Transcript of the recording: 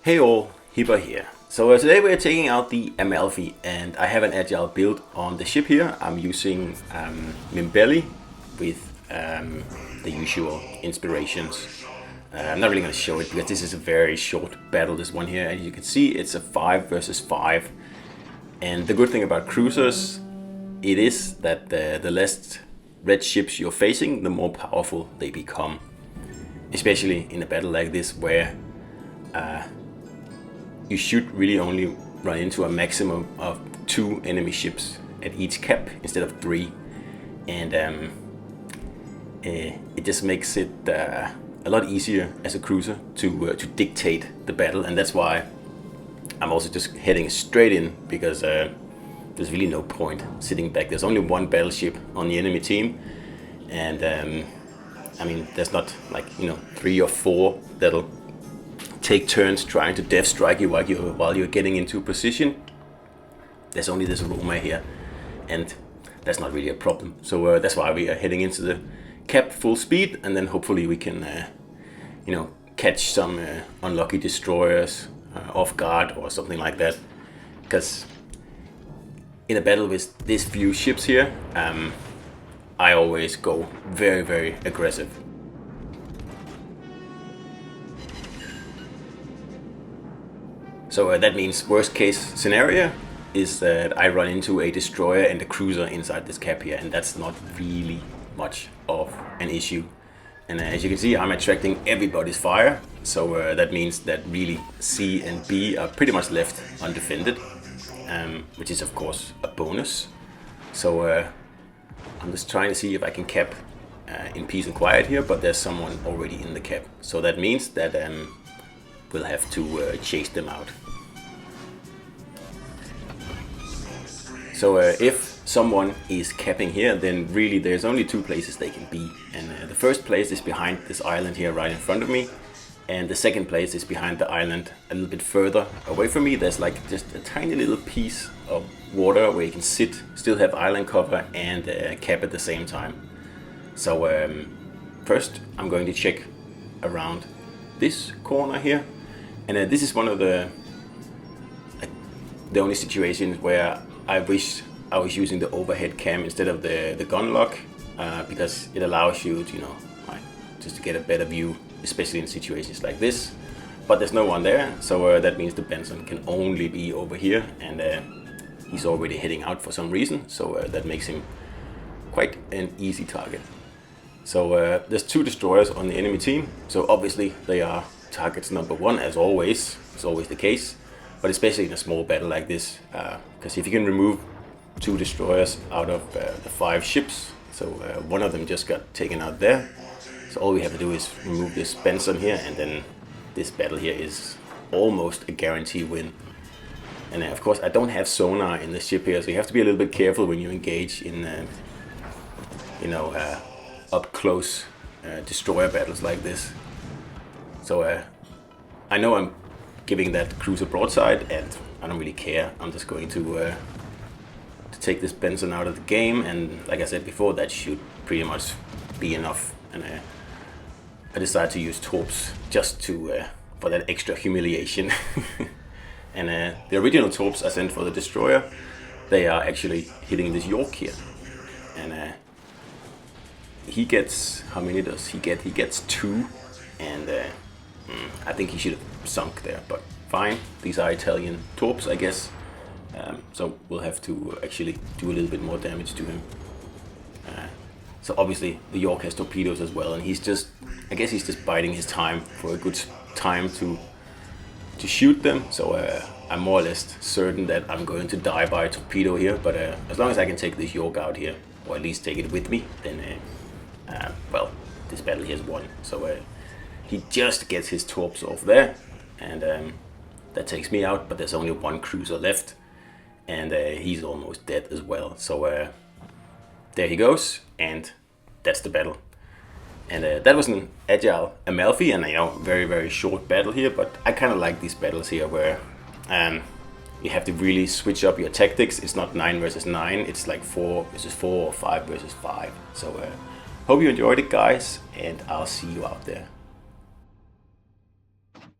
Hey all, Hipper here. So today we're taking out the Amalfi, and I have an agile build on the ship here. I'm using Mimbelli with the usual inspirations. I'm not really going to show it because this is a very short battle, this one here. As you can see, it's a 5 versus 5. And the good thing about cruisers, it is that the less red ships you're facing, the more powerful they become. Especially in a battle like this where you should really only run into a maximum of 2 enemy ships at each cap instead of 3, and it just makes it a lot easier as a cruiser to dictate the battle, and that's why I'm also just heading straight in, because there's really no point sitting back. There's only one battleship on the enemy team, and I mean, there's not like 3 or 4 that'll take turns trying to death strike you while you're getting into position. There's only this Roma here, and that's not really a problem. So that's why we are heading into the cap full speed, and then hopefully we can catch some unlucky destroyers off guard or something like that. Because in a battle with this few ships here, I always go very, very aggressive. So that means worst case scenario is that I run into a destroyer and a cruiser inside this cap here, and that's not really much of an issue. And as you can see, I'm attracting everybody's fire, so that means that really C and B are pretty much left undefended, which is of course a bonus. So I'm just trying to see if I can cap in peace and quiet here, but there's someone already in the cap, so that means that we'll have to chase them out. So if someone is capping here, then really there's only 2 places they can be. And the first place is behind this island here right in front of me. And the second place is behind the island a little bit further away from me. There's like just a tiny little piece of water where you can sit, still have island cover, and cap at the same time. So first I'm going to check around this corner here. And this is one of the only situations where I wish I was using the overhead cam instead of the gun lock, because it allows you to, just to get a better view, especially in situations like this. But there's no one there, so that means the Benson can only be over here, and he's already heading out for some reason, so that makes him quite an easy target. So there's 2 destroyers on the enemy team, so obviously they are targets number 1, as always. It's always the case, but especially in a small battle like this, because if you can remove 2 destroyers out of the 5 ships, so one of them just got taken out there, so all we have to do is remove this Benson here, and then this battle here is almost a guarantee win. And of course I don't have sonar in the ship here, so you have to be a little bit careful when you engage in up close destroyer battles like this. So I know I'm giving that cruiser broadside, and I don't really care. I'm just going to take this Benson out of the game, and like I said before, that should pretty much be enough. And I decided to use torps just to for that extra humiliation. And the original torps I sent for the destroyer, they are actually hitting this York here, and he gets, how many does he get? He gets 2, and I think he should have sunk there, but fine. These are Italian torps, I guess. So we'll have to actually do a little bit more damage to him. So obviously the York has torpedoes as well, and I guess he's just biding his time for a good time to shoot them. So I'm more or less certain that I'm going to die by a torpedo here, but as long as I can take this York out here, or at least take it with me, then well, this battle here is won. So he just gets his torps off there, and that takes me out, but there's only 1 cruiser left, and he's almost dead as well. So there he goes, and that's the battle. And that was an agile Amalfi, and very, very short battle here, but I kind of like these battles here where you have to really switch up your tactics. It's not 9 versus 9, it's like 4 versus 4 or 5 versus 5. So hope you enjoyed it, guys, and I'll see you out there.